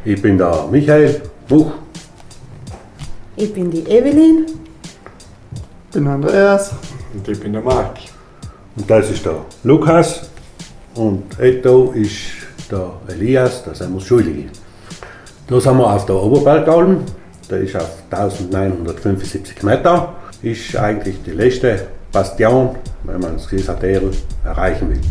Ich bin der Michael Buch. Ich bin die Evelyn. Ich bin Andreas. Und ich bin der Marc. Und das ist der Lukas. Und da ist der Elias, der sind wir Schuldige. Da sind wir auf der Oberbergalm. Der ist auf 1975 Meter. Ist eigentlich die letzte Bastion, wenn man das Gießertal erreichen will.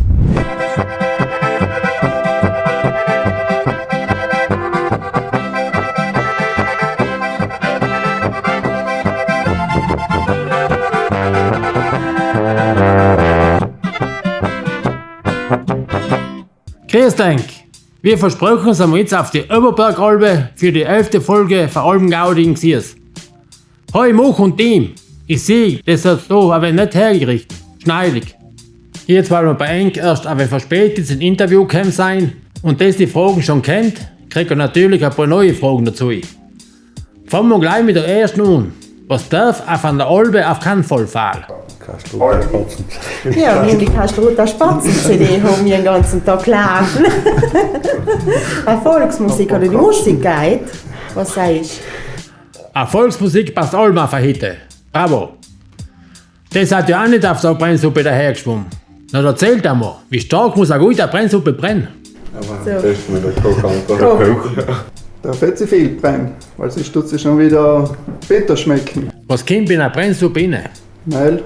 Grüß dich! Wie versprochen sind wir jetzt auf die Oberbergalbe für die 11. Folge von Albengauding Gsiers. Hoi Much und Team! Ich sehe, das hat da aber nicht hergerichtet. Schneidig. Jetzt wollen wir bei Enk erst aber verspätet ein Interview gekommen sein und das die Fragen schon kennt, kriegt er natürlich ein paar neue Fragen dazu. Fangen wir gleich mit der ersten an. Was darf auf einer Albe auf keinen Fall fehlen? Kastruter Spatzen. Ja, wir haben die Kastruter Spatzen-CD haben wir den ganzen Tag laufen. Eine Volksmusik oder die Musik geht. Was sagst du? Eine Volksmusik passt allem auf eine Hitte. Bravo! Das hat ja auch nicht auf so eine Brennsuppe dahergeschwommen. Na, erzählt einmal, wie stark muss eine gute Brennsuppe brennen? Aber So. am besten mit der Kochantwort. Darf jetzt zu viel brennen, weil sonst tut sie schon wieder bitter schmecken. Was kommt in eine Brennsuppe rein? Mehl,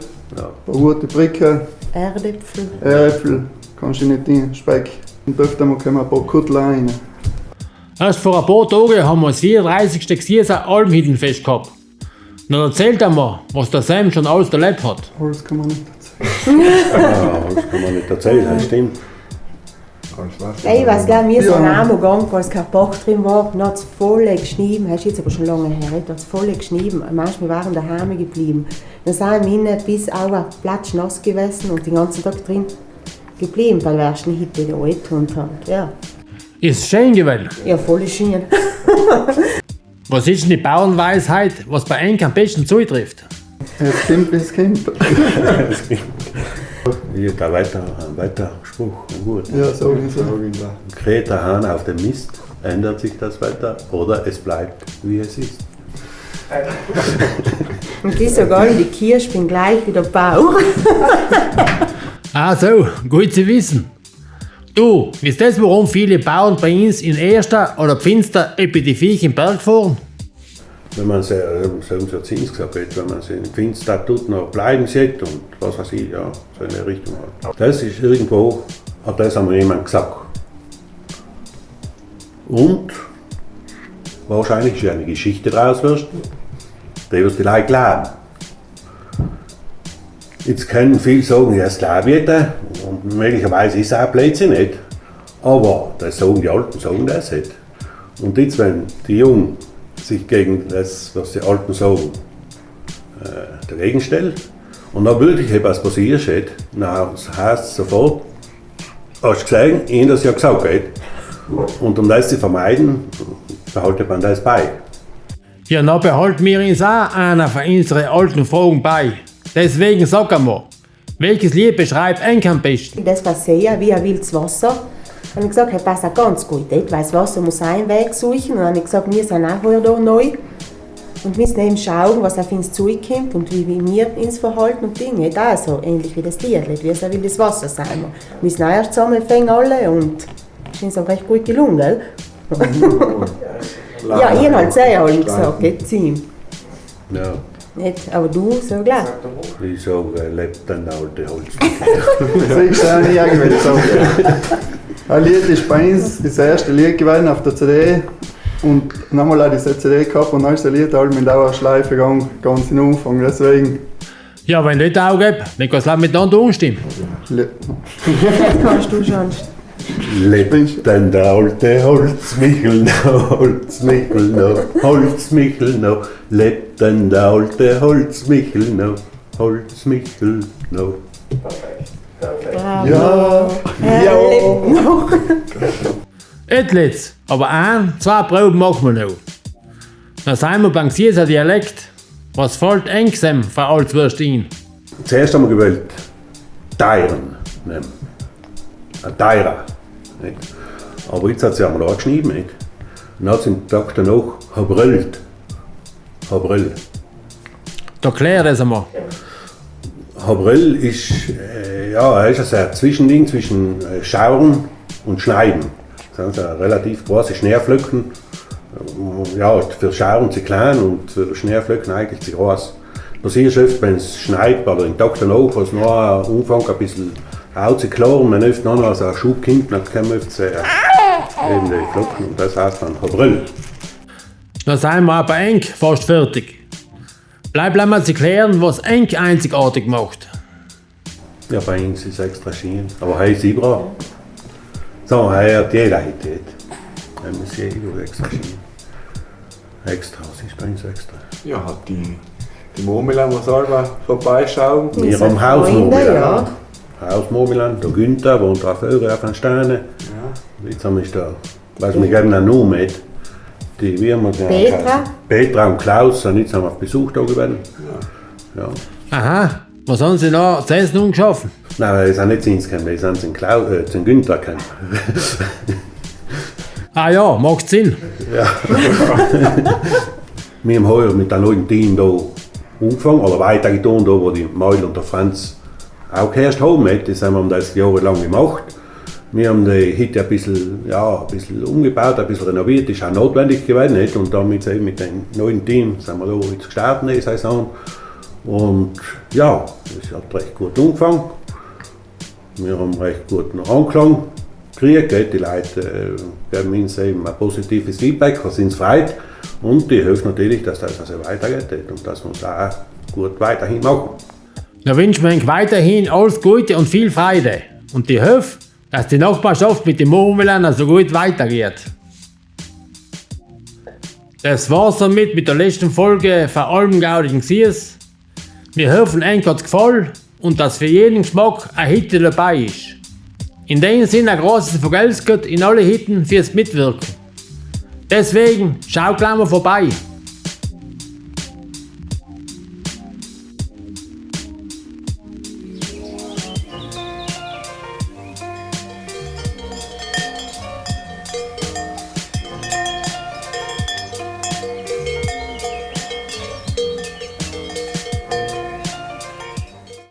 verhurte Bricke, Erdäpfel. Äpfel, kannst du nicht in Speck. Und öfter mal kommen ein paar Kuttler rein. Erst vor ein paar Tagen haben wir das 34. Gsier Albenhüttenfest gehabt. Na, erzählt einmal, was der Sam schon alles erlebt hat. Alles kann man nicht erzählen. Ja, das kann man nicht erzählen, das stimmt. Ich weiß gar nicht, wir sind einmal gegangen, als kein Bach drin war, dann hat es voll geschnien, das ist jetzt aber schon lange her, da hat es voll geschnien, manchmal waren daheim geblieben. Dann sind wir hinten bis auch platschnass gewesen und den ganzen Tag drin geblieben, weil wir erst eine Hitte da angetan haben. Ja. Ist schön gewesen. Ja, voll schön. Was ist denn die Bauernweisheit, was bei Enk am besten zutrifft? Es kommt, wie es kommt. Hier ein weiter Spruch. Gut. Ja, so ist es. Kräht der Hahn auf dem Mist, ändert sich das weiter oder es bleibt, wie es ist. Und die sogar die Kirsch bin gleich wie der Bauch. Ah so, gut zu wissen. Du, wisst das, warum viele Bauern bei uns in Erster oder Pfinster die Viecher im Berg fahren? Wenn man sie, so hat sie gesagt, wenn man sie in Finster tut, noch bleiben sieht und was weiß ich, ja, so in der Richtung halt. Das ist irgendwo, hat das einmal jemand gesagt. Und wahrscheinlich ist ja eine Geschichte draus wirst, die wirst die Leute glauben. Jetzt können viele sagen, ja, das glaube ich nicht, und möglicherweise ist es auch Blödsinn nicht. Aber das sagen die Alten, sagen das nicht. Und jetzt, wenn die Jungen sich gegen das, was die Alten sagen, dagegen stellen und dann wirklich etwas passiert, dann heißt es sofort, hast du gesehen, ihnen das ja gesagt geht. Und um das zu vermeiden, behaltet man das bei. Ja, dann behalten wir uns auch einer von unseren alten Fragen bei. Deswegen sag einmal, welches Lied beschreibt Enk am besten? Das war sehr wie ein wildes Wasser. Dann habe ich gesagt, das passt auch ganz gut dort, weil das Wasser muss einen Weg suchen. Und dann habe ich gesagt, wir sind auch hier neu und müssen eben schauen, was auf uns zukommt und wie wir uns verhalten und Dinge. Nicht auch so ähnlich wie das Lied, wie es will das Wasser sein. Wir müssen auch erst zusammenfangen alle und es ist uns auch recht gut gelungen, gell? Ja, ich habe halt sehr allem gesagt, nicht Team. Ja. Nicht, aber du, so gleich. Ich sage, lebt dann der alte Holz. Das ist auch nicht irgendwie sagen. Ein Lied ist bei uns das erste Lied gewesen auf der CD. Und nochmal auch diese CD gehabt und dann ist das Lied halt mit Dauerschleife gegangen, ganz in den Anfang. Deswegen. Ja, wenn nicht auch gibt, dann kann es auch miteinander umstimmen. Jetzt kannst du schon. Lebt denn der alte Holzmichel noch, Holzmichel noch, Holzmichel noch, lebt denn der alte Holzmichel noch, Holzmichel noch. Bravo. Ja. Er lebt noch. Etwas, aber zwei Proben machen wir noch. Dann sind wir beim Gsier Dialekt. Was fällt Enksem von Altwürst ein? Zuerst haben wir gewählt Teiren nehmen. Ein Teira. Nicht? Aber jetzt hat sie einmal angeschrieben. Nicht? dann hat es im Tag danach Habrellt. Habrell. Erklär das einmal. Habrell ist, er ist ein Zwischending zwischen Schauren und Schneiden. Das sind relativ große Schneeflöcken. Ja, für Schauren zu klein und für Schneeflöcken eigentlich zu groß. Passiert oft, wenn es schneit oder im Tag danach, was noch am Umfang ein bisschen rauszuklären, wenn oft noch so ein Schub kommt, dann kommen oft eben die Flocken und das heißt dann Habrell. Dann sind wir aber eng fast fertig. Bleibt mal zu klären, was eng einzigartig macht. Ja, bei uns ist es extra schön. Aber heute ist überall. So, heute hat jeder Idee. Dann muss jeder extra schön. Extra, was ist bei uns extra? Ja, hat die Murmelan, die selber vorbeischauen. Wir Unsere haben Hausmurmelan. ja. Hausmurmelan, der Günther wohnt auf Öre auf den Steinen. Ja. Jetzt haben wir da, was wir geben einen Namen mit. Die, wie haben wir den Petra. Petra und Klaus sind jetzt auf Besuch da gewesen. Ja. Aha, was haben Sie noch zu essen umgeschaffen? Nein, wir sind nicht zu uns gekommen, wir sind zum Günther gekommen. Ah ja, macht Sinn. Wir haben heuer mit dem neuen Team da angefangen, oder weitergetan, da, wo die Meul und der Franz auch erst haben. Das haben wir das jahrelang gemacht. Wir haben die Hütte ein bisschen umgebaut, ein bisschen renoviert, das ist auch notwendig gewesen. Nicht? Und damit eben mit dem neuen Team sind wir da jetzt gestartet in der Saison. Und ja, es hat recht gut angefangen. Wir haben recht guten Anklang gekriegt. Die Leute geben uns eben ein positives Feedback, was uns freut. Und die hilft natürlich, dass das also weitergeht und dass wir es auch gut weiterhin machen. Dann wünschen wir Ihnen weiterhin alles Gute und viel Freude. Und die Hoff, dass die Nachbarschaft mit dem Murmelan so gut weitergeht. Das war's damit mit der letzten Folge von Almgaudigen Gsiers. Wir hoffen, euch hat's gefallen und dass für jeden Geschmack eine Hitte dabei ist. In dem Sinne ein großes Vergelt's in alle Hitten fürs Mitwirken. Deswegen, schaut gleich mal vorbei.